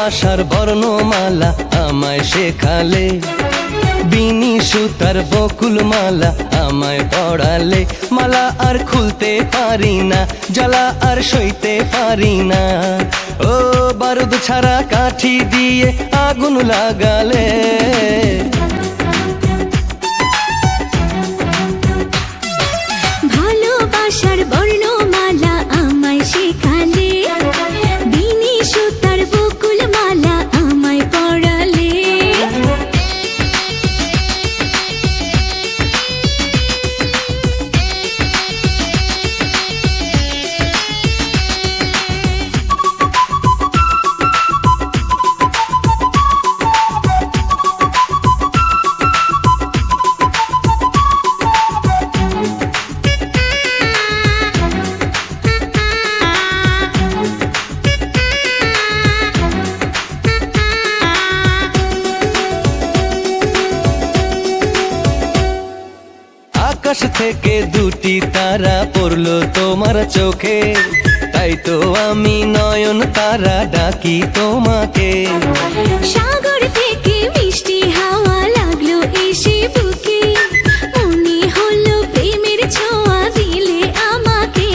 ভালোবাসার বর্ণমালা আমায় শেখালে, বিনি সুতার বকুল মালা আমায় পড়ালে। মালা আর খুলতে পারি না, জ্বালা আর সইতে পারি না। ও বারুদ ছাড়া কাঠি দিয়ে আগুন লাগালে। ভালোবাসার বর্ণমালা আমায় শেখালে, বিনি সুতার বকুল মালা আমায় পড়ালে। আকাশ থেকে দুটি তারা পড়লো তোমার চোখে, তাই তো আমি নয়ন তারা ডাকি তোমাকে। সাগর থেকে মিষ্টি হাওয়া লাগলো এসে বুকে, মনে হলো প্রেমের ছোঁয়া দিলে আমাকে।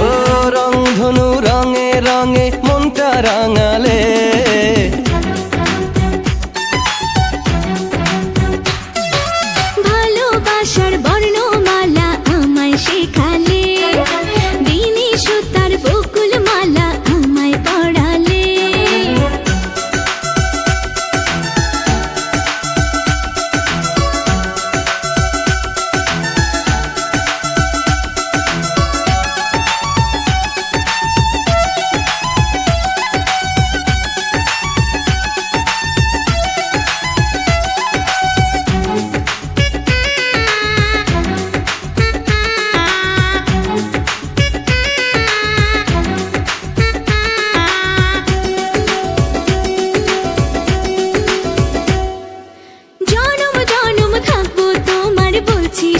ও রংধনু রঙে রঙে মনটা রাঙালে। ভালোবাসার বর্ণমালা আমায় শেখালে, বিনি সুতার বকুল মালা আমায় পড়ালে।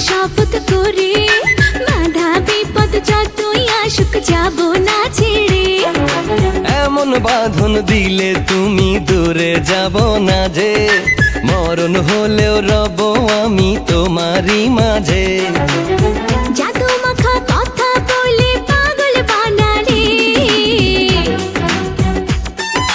শপথ করে, বাধা বিপদ যতই আসুক যাব না ছেড়ে। এমন বাঁধন দিলে তুমি দূরে যাব না যে, মরণ হলেও রব আমি তোমারই মাঝে।